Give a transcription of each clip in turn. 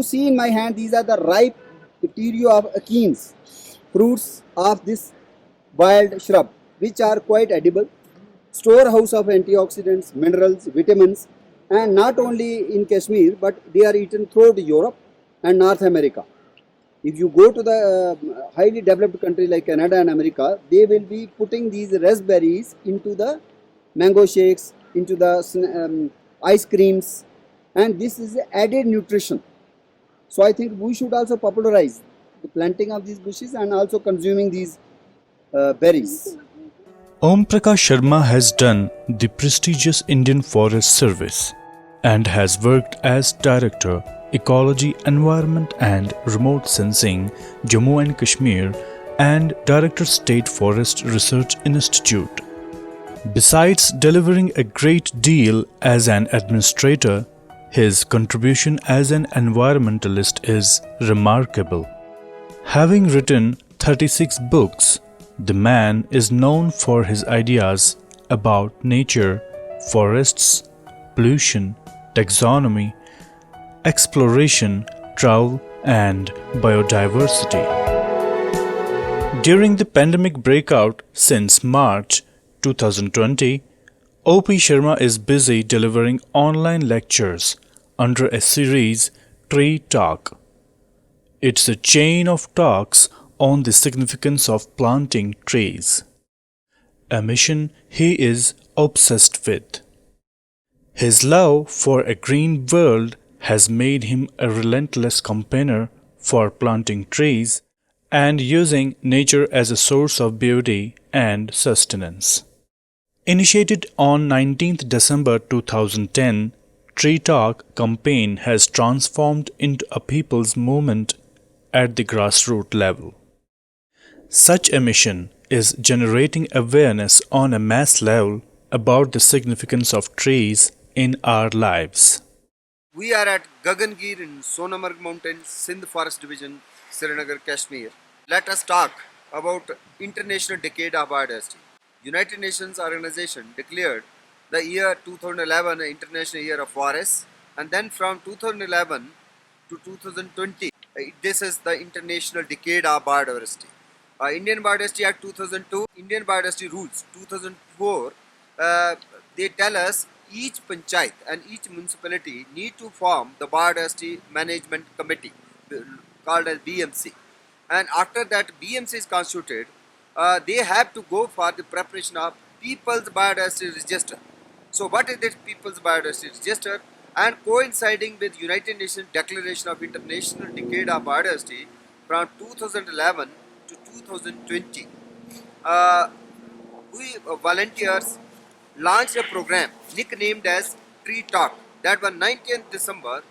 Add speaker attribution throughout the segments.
Speaker 1: you see in my hand, these are the ripe Pterio of achenes, fruits of this wild shrub, which are quite edible, storehouse of antioxidants, minerals, vitamins, and not only in Kashmir, but they are eaten throughout Europe and North America. If you go to the highly developed country like Canada and America, they will be putting these raspberries into the mango shakes, into the ice creams, and this is added nutrition. So I think we should also popularize the planting of these bushes and also consuming these berries.
Speaker 2: Om Prakash Sharma has done the prestigious Indian Forest Service and has worked as Director, Ecology, Environment and Remote Sensing, Jammu and Kashmir, and Director, State Forest Research Institute. Besides delivering a great deal as an administrator, his contribution as an environmentalist is remarkable. Having written 36 books, the man is known for his ideas about nature, forests, pollution, taxonomy, exploration, travel, and biodiversity. During the pandemic breakout since March 2020, O.P. Sharma is busy delivering online lectures under a series Tree Talk. It's a chain of talks on the significance of planting trees, a mission he is obsessed with. His love for a green world has made him a relentless campaigner for planting trees and using nature as a source of beauty and sustenance. Initiated on 19th December 2010, Tree Talk campaign has transformed into a people's movement at the grassroots level. Such a mission is generating awareness on a mass level about the significance of trees in our lives.
Speaker 1: We are at Gagangir in Sonamarg Mountains, Sindh Forest Division, Srinagar, Kashmir. Let us talk about International Decade of Biodiversity. United Nations Organization declared the year 2011 International Year of Forests, and then from 2011 to 2020, this is the International Decade of Biodiversity. Indian Biodiversity Act 2002, Indian Biodiversity Rules 2004, they tell us each panchayat and each municipality need to form the Biodiversity Management Committee called as BMC. And after that BMC is constituted, they have to go for the preparation of People's Biodiversity Register. So what is this People's Biodiversity Register? And coinciding with United Nations Declaration of International Decade of Biodiversity from 2011 to 2020, we volunteers launched a program nicknamed as Tree Talk. That was 19th December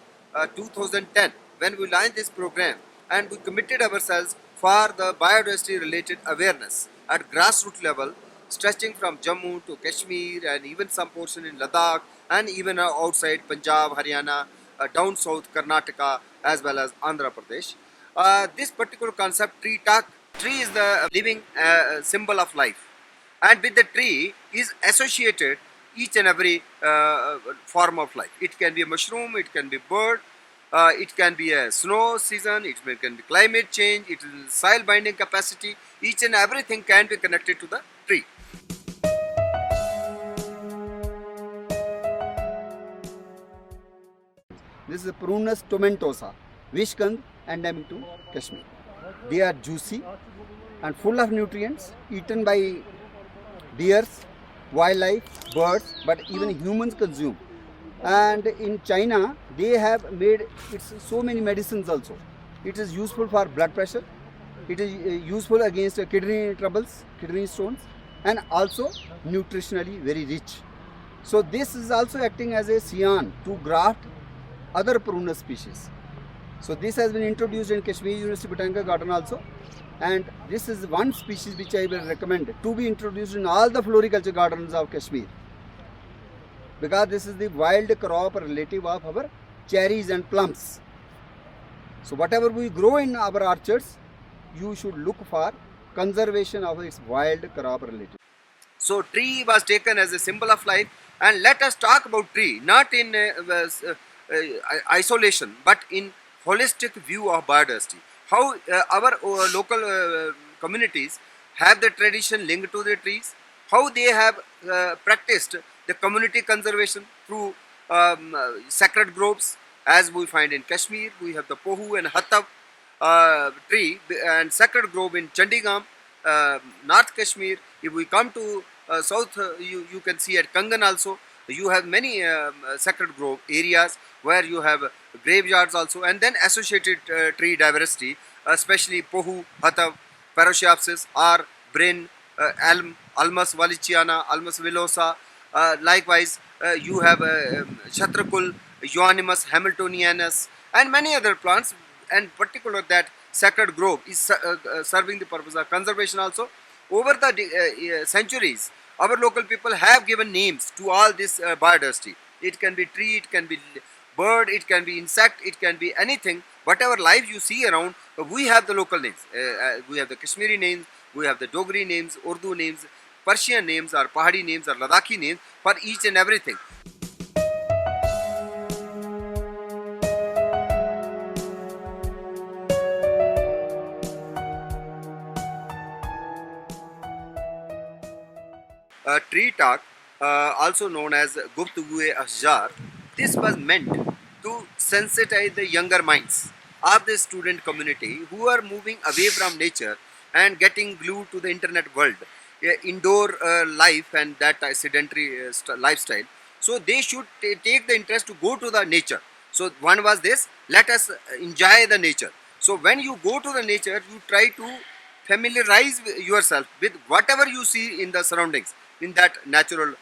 Speaker 1: 2010 when we launched this program, and we committed ourselves for the biodiversity related awareness at grassroots level, stretching from Jammu to Kashmir and even some portion in Ladakh and even outside Punjab, Haryana, down south Karnataka as well as Andhra Pradesh. This particular concept, tree talk, tree is the living symbol of life, and with the tree is associated each and every form of life. It can be a mushroom, it can be bird, it can be a snow season, can be climate change, it is soil binding capacity. Each and everything can be connected to the tree. This is Prunus tomentosa, Vishkand, endemic to Kashmir. They are juicy and full of nutrients, eaten by deers, wildlife, birds, but even humans consume. And in China, they have made it's so many medicines also. It is useful for blood pressure. It is useful against kidney troubles, kidney stones, and also nutritionally very rich. So this is also acting as a cyan to graft other prunus species. So this has been introduced in Kashmir University Botanical Garden also, and this is one species which I will recommend to be introduced in all the floriculture gardens of Kashmir, because this is the wild crop relative of our cherries and plums. So whatever we grow in our orchards, you should look for conservation of its wild crop relative. So tree was taken as a symbol of life, and let us talk about tree not in isolation but in
Speaker 3: holistic view of biodiversity. How our local communities have the tradition linked to the trees, how they have practiced the community conservation through sacred groves, as we find in Kashmir. We have the Pohu and Hatab tree and sacred grove in Chandigam, North Kashmir. If we come to south, you can see at Kangan also. You have many sacred grove areas where you have graveyards also, and then associated tree diversity, especially Pohu, Hatab, Parasiapsis, or Brin, Elm, Almus wallichiana, Almus villosa. Likewise, you have Shatrakul, Euonymus hamiltonianus, and many other plants, and particular that sacred grove is serving the purpose of conservation also. Over the centuries, our local people have given names to all this biodiversity. It can be tree, it can be bird, it can be insect, it can be anything. Whatever life you see around, we have the local names. We have the Kashmiri names, we have the Dogri names, Urdu names, Persian names, or Pahadi names, or Ladakhi names for each and everything. Tree talk, also known as Guptugue Ashjar, this was meant to sensitize the younger minds of the student community who are moving away from nature and getting glued to the internet world, indoor life, and that sedentary lifestyle. So they should take the interest to go to the nature. So one was this: let us enjoy the nature. So when you go to the nature, you try to familiarize yourself with whatever you see in the surroundings in that natural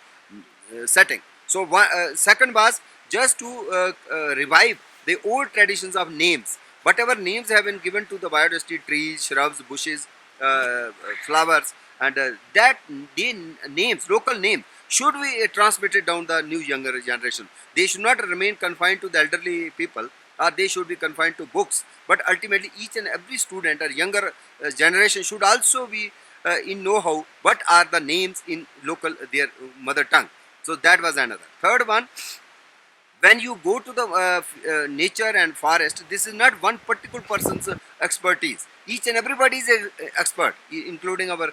Speaker 3: setting. So second was just to revive the old traditions of names. Whatever names have been given to the biodiversity, trees, shrubs, bushes, flowers, and that names, local names, should be transmitted down the new younger generation. They should not remain confined to the elderly people, or they should be confined to books. But ultimately, each and every student or younger generation should also be in know-how what are the names in local their mother tongue. So that was another. Third one, when you go to the nature and forest, this is not one particular person's expertise. Each and everybody is an expert, including our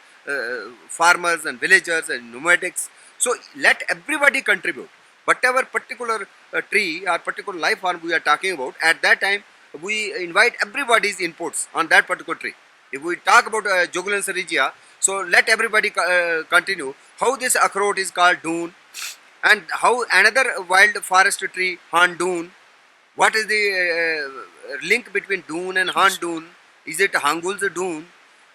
Speaker 3: farmers and villagers and nomadics. So let everybody contribute. Whatever particular tree or particular life form we are talking about, at that time we invite everybody's inputs on that particular tree. If we talk about Jugulan regia, so let everybody continue how this akhrot is called doon, and how another wild forest tree handoon. What is the link between doon and handoon? Is it Hangul's doon?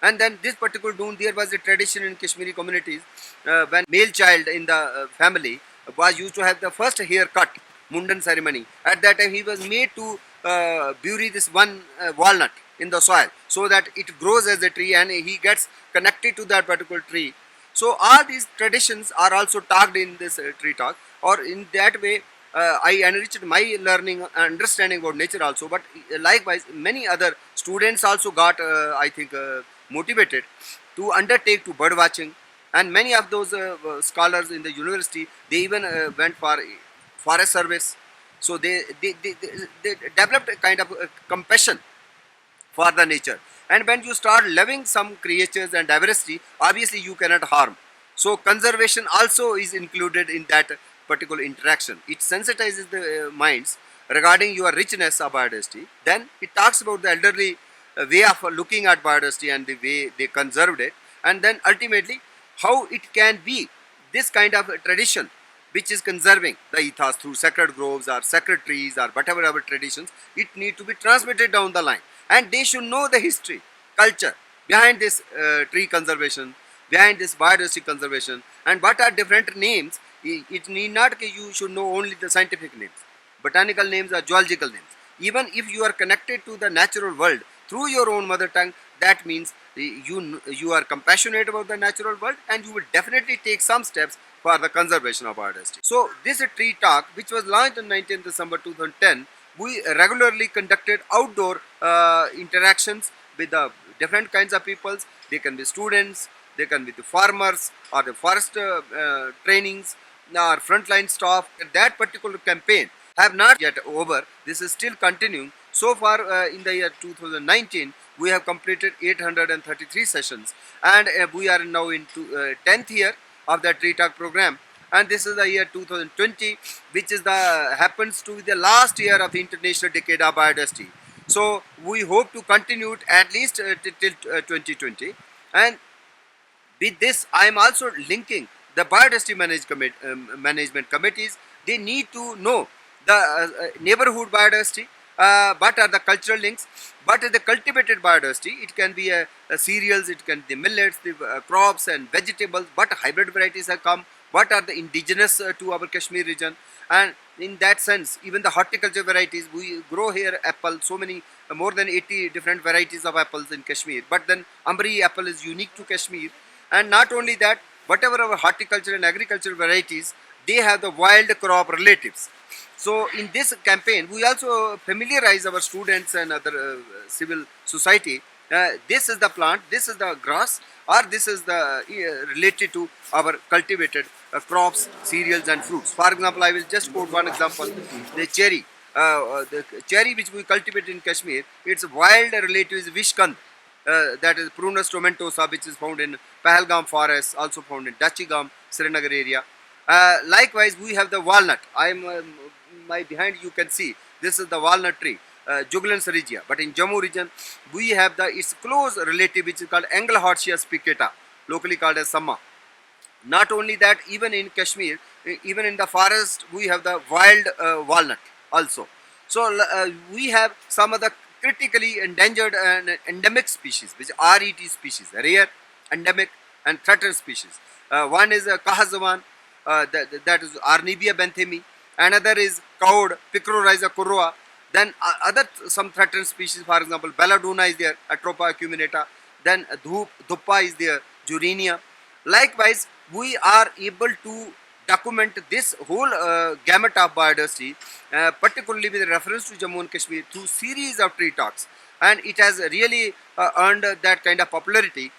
Speaker 3: And then this particular doon, there was a tradition in Kashmiri communities when male child in the family was used to have the first haircut, mundan ceremony. At that time, he was made to bury this one walnut in the soil so that it grows as a tree and he gets connected to that particular tree. So all these traditions are also talked in this tree talk, or in that way I enriched my learning understanding about nature also. But likewise, many other students also got I think motivated to undertake to bird watching, and many of those scholars in the university, they even went for forest service. So they developed a kind of compassion for the nature. And when you start loving some creatures and diversity, obviously you cannot harm. So conservation also is included in that particular interaction. It sensitizes the minds regarding your richness of biodiversity. Then it talks about the elderly way of looking at biodiversity and the way they conserved it. And then ultimately how it can be this kind of tradition which is conserving the ethos through sacred groves or sacred trees or whatever our traditions, it need to be transmitted down the line. And they should know the history, culture behind this tree conservation, behind this biodiversity conservation, and what are different names. It need not you should know only the scientific names, botanical names or geological names. Even if you are connected to the natural world through your own mother tongue, that means you are compassionate about the natural world, and you will definitely take some steps for the conservation of biodiversity. So this tree talk, which was launched on 19th December 2010, we regularly conducted outdoor interactions with the different kinds of peoples. They can be students, they can be the farmers or the forest trainings or frontline staff. That particular campaign have not yet over. This is still continuing. So far in the year 2019, we have completed 833 sessions, and we are now into 10th year of the Tree Talk program. And this is the year 2020, which is the happens to be the last year of the International Decade of Biodiversity. So we hope to continue it at least till 2020. And with this, I am also linking the biodiversity management committees. They need to know the neighborhood biodiversity, what are the cultural links, what is the cultivated biodiversity. It can be cereals, it can be millets, the crops and vegetables, what hybrid varieties have come, what are the indigenous to our Kashmir region. And in that sense, even the horticulture varieties, we grow here apple, so many, more than 80 different varieties of apples in Kashmir. But then Amri apple is unique to Kashmir. And not only that, whatever our horticulture and agricultural varieties, they have the wild crop relatives. So in this campaign, we also familiarize our students and other civil society. This is the plant, this is the grass, or this is the related to our cultivated crops, cereals and fruits. For example, I will just quote one example, the cherry. The cherry which we cultivate in Kashmir, its wild relative is Vishkand. That is Prunus tomentosa, which is found in Pahalgam forest, also found in Dachigam, Srinagar area. Likewise, we have the walnut. I am my behind you can see this is the walnut tree, Juglans regia. But in Jammu region, we have the its close relative which is called Anglehortia spicata, locally called as Samma. Not only that, even in Kashmir, even in the forest, we have the wild walnut also. So we have some of the critically endangered and endemic species, which are RET species, rare, endemic and threatened species. One is Kahazawan, that is Arnibia benthami. Another is cowed, Picrorhiza kurroa. Then other some threatened species, for example, Belladonna is there, Atropa acuminata. Then Dhuppa is there, Jurenia. Likewise, we are able to document this whole gamut of biodiversity, particularly with reference to Jammu and Kashmir, through series of tree talks. And it has really earned that kind of popularity.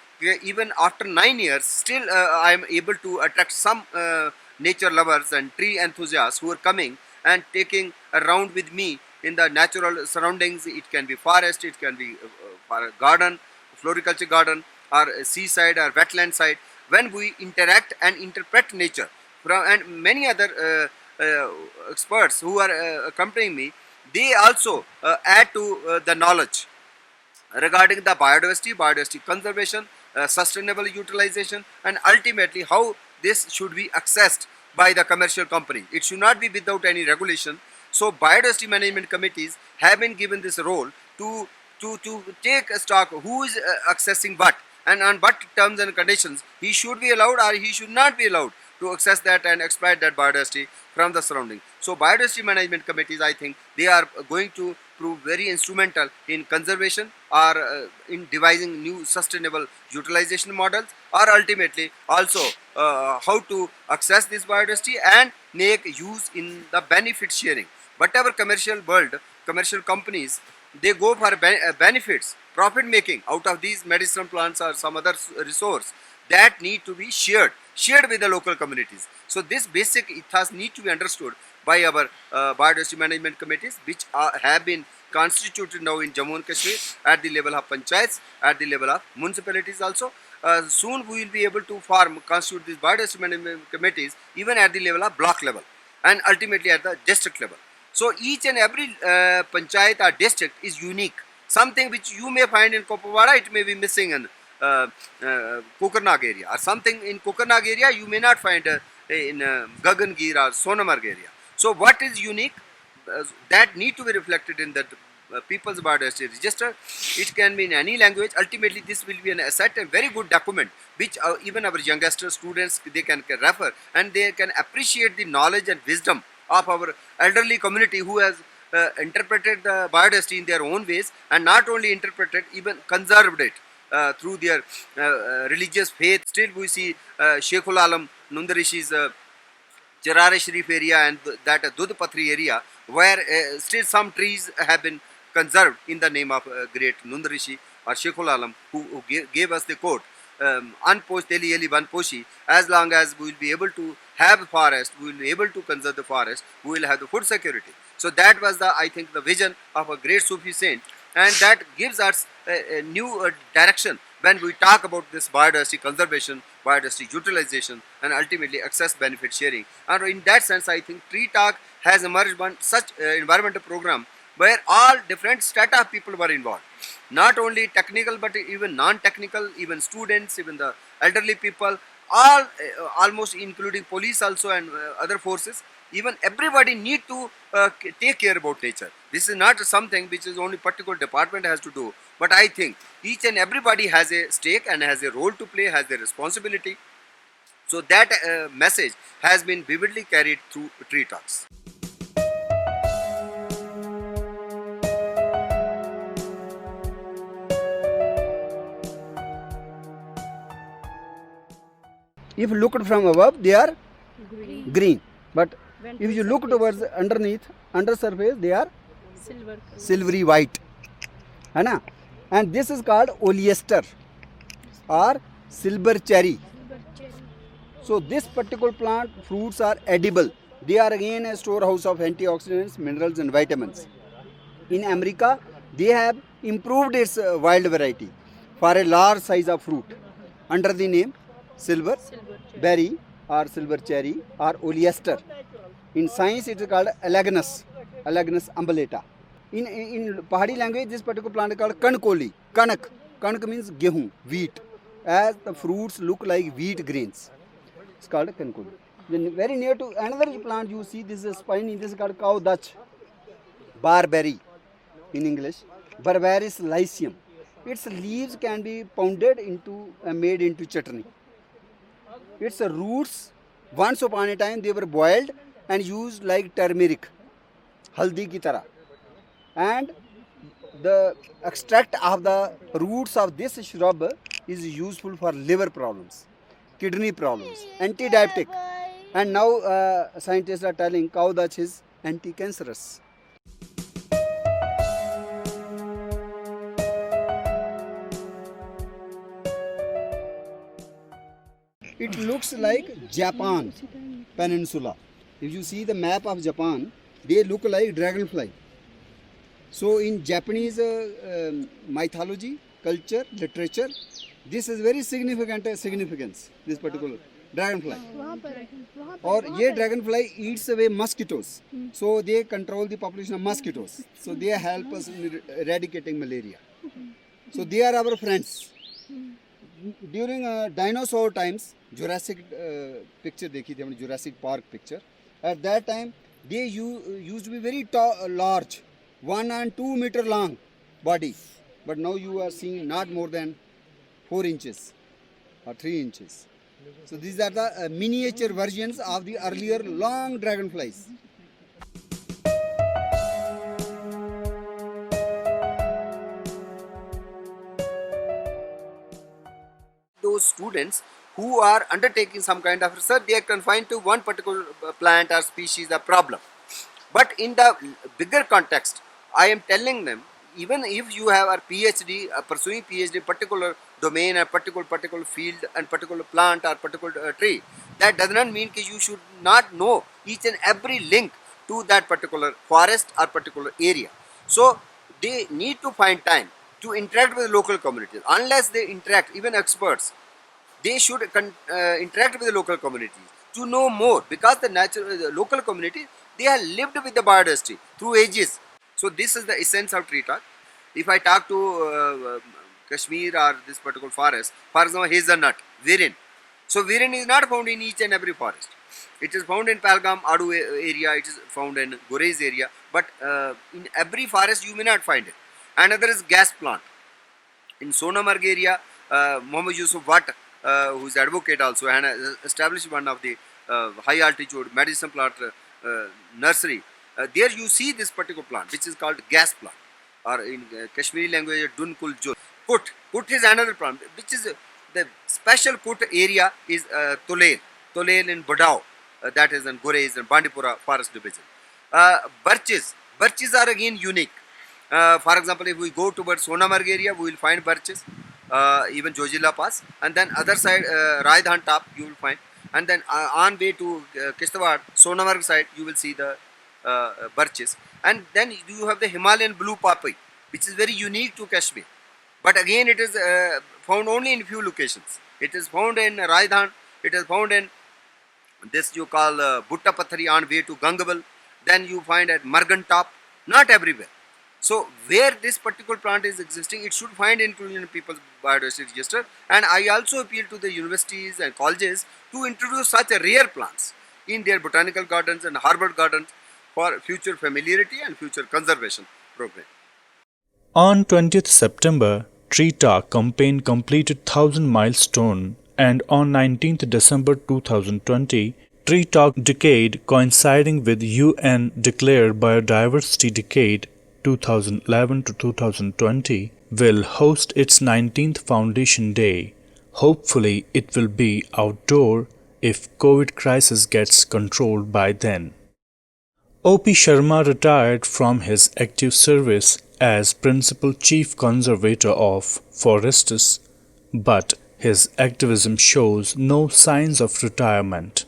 Speaker 3: Even after 9 years, still I am able to attract some nature lovers and tree enthusiasts who are coming and taking a round with me in the natural surroundings. It can be forest, it can be garden, floriculture garden, or seaside or wetland side. When we interact and interpret nature, and many other experts who are accompanying me, they also add to the knowledge regarding the biodiversity conservation, sustainable utilization, and ultimately how this should be accessed by the commercial company. It should not be without any regulation. So biodiversity management committees have been given this role to take a stock who is accessing what and on what terms and conditions he should be allowed or he should not be allowed to access that and exploit that biodiversity from the surrounding. So biodiversity management committees, I think they are going to prove very instrumental in conservation or in devising new sustainable utilization models, or ultimately also how to access this biodiversity and make use in the benefit sharing. Whatever commercial world, commercial companies, they go for benefits, profit making out of these medicinal plants or some other resource that need to be shared with the local communities. So this basic ethos need to be understood by our biodiversity management committees, which have been constituted now in Jammu and Kashmir at the level of panchayats, at the level of municipalities also. Soon we will be able to constitute these biodiversity management committees even at the level of block level and ultimately at the district level. So each and every panchayat or district is unique. Something which you may find in Kopawada, it may be missing in Kokernag area, or something in Kokernag area you may not find in Gagangir or Sonamarg area. So what is unique, that need to be reflected in the People's Biodiversity Register. It can be in any language. Ultimately this will be an asset, a very good document which even our youngest students, they can refer and they can appreciate the knowledge and wisdom of our elderly community who has interpreted the biodiversity in their own ways, and not only interpreted, even conserved it through their religious faith. Still we see Sheikhul Alam Nundarishi's Jarare Sharif area and that Dudhpatri area, where still some trees have been conserved in the name of great Nundarishi or Sheikhul Alam, who gave us the quote, Anposh Teli Eli Ban Poshi, as long as we will be able to have forest, we will be able to conserve the forest, we will have the food security. So that was the, I think, the vision of a great Sufi saint, and that gives us a new direction when we talk about this biodiversity conservation, biodiversity utilization, and ultimately access benefit sharing. And in that sense, I think Tree Talk has emerged one such environmental program where all different strata of people were involved. Not only technical but even non-technical, even students, even the elderly people, all almost including police also and other forces. Even everybody need to take care about nature. This is not something which is only particular department has to do, but I think each and everybody has a stake and has a role to play, has a responsibility. So that message has been vividly carried through Tree Talks.
Speaker 1: If you look from above, they are green. But if you look towards underneath, under surface, they are silvery white. है ना? And this is called oleaster or silver cherry. So this particular plant fruits are edible. They are again a storehouse of antioxidants, minerals and vitamins. In America, they have improved its wild variety for a large size of fruit under the name silver berry or silver cherry or oleaster. In science, it is called Elaeagnus umbellata. In Pahadi language, this particular plant is called kankoli. Kanak means gehu, wheat. As the fruits look like wheat grains, it's called kankoli. Then very near to another plant, you see this is spiny. This is called cow dutch, barberry in English, Barbaris lycium. Its leaves can be pounded into made into chutney. Its roots, once upon a time, they were boiled and used like turmeric, haldi ki tarah. And the extract of the roots of this shrub is useful for liver problems, kidney problems, anti-diabetic. And now scientists are telling cow dutch is anti-cancerous. It looks like Japan peninsula. If you see the map of Japan, they look like dragonfly. So in Japanese mythology, culture, literature, this is very significant significance, this particular dragonfly. Or ये dragonfly eats away mosquitoes. So they control the population of mosquitoes. So they help us in eradicating malaria. So they are our friends. During dinosaur times, Jurassic picture देखी थी हमने, Jurassic Park picture. At that time, they used to be very large, 1 and 2 meter long body. But now you are seeing not more than 4 inches or 3 inches. So these are the miniature versions of the earlier long dragonflies.
Speaker 3: Those students who are undertaking some kind of research, they are confined to one particular plant or species or problem. But in the bigger context, I am telling them, even if you have a PhD, pursuing PhD, particular domain, a particular field and particular plant or particular tree, that does not mean that you should not know each and every link to that particular forest or particular area. So they need to find time to interact with local communities. Unless they interact, even experts, they should interact with the local communities to know more, because the local community, they have lived with the biodiversity through ages. So this is the essence of Tree Talk. If I talk to Kashmir or this particular forest, for example, hazelnut, virin. So virin is not found in each and every forest. It is found in Pahalgam, Adu area, it is found in Gurez area, but in every forest you may not find it. Another is gas plant. In Sonamarg area, Muhammad Yusuf Watt, who is advocate also, and established one of the high altitude medicine plant nursery. There you see this particular plant, which is called gas plant, or in Kashmiri language, Dunkul Jul. Kut is another plant, which is the special Kut area is Tolel in Badao, that is in Gurez and Bandipora forest division. Birches are again unique. For example, if we go towards Sonamarg area, we will find birches, even Jojila Pass, and then other side, Rajdhan top, you will find. and then on way to Kishtawar, Sonamarg side, you will see the birches, and then you have the Himalayan blue poppy, which is very unique to Kashmir. But again, it is found only in few locations. It is found in Rajdhan. It is found in this you call Butta Pathari on way to Gangabal. Then you find at Margan Top. Not everywhere. So where this particular plant is existing, it should find inclusion in people's biodiversity register. And I also appeal to the universities and colleges to introduce such a rare plants in their botanical gardens and harbour gardens for future familiarity and future conservation program.
Speaker 2: On 20th September, Tree Talk campaign completed 1000 milestone, and on 19th December 2020, Tree Talk Decade, coinciding with UN declared Biodiversity Decade 2011 to 2020, will host its 19th Foundation Day. Hopefully, it will be outdoor if COVID crisis gets controlled by then. O.P. Sharma retired from his active service as Principal Chief Conservator of Forests, but his activism shows no signs of retirement.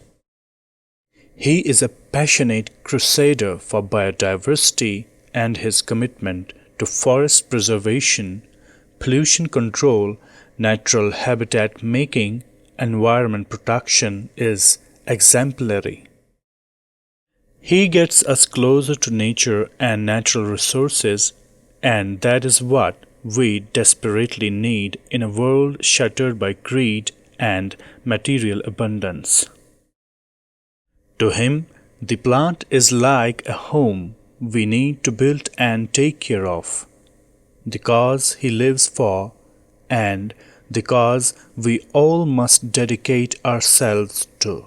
Speaker 2: He is a passionate crusader for biodiversity, and his commitment to forest preservation, pollution control, natural habitat making, environment protection is exemplary. He gets us closer to nature and natural resources, and that is what we desperately need in a world shattered by greed and material abundance. To him, the plant is like a home we need to build and take care of, the cause he lives for, and the cause we all must dedicate ourselves to.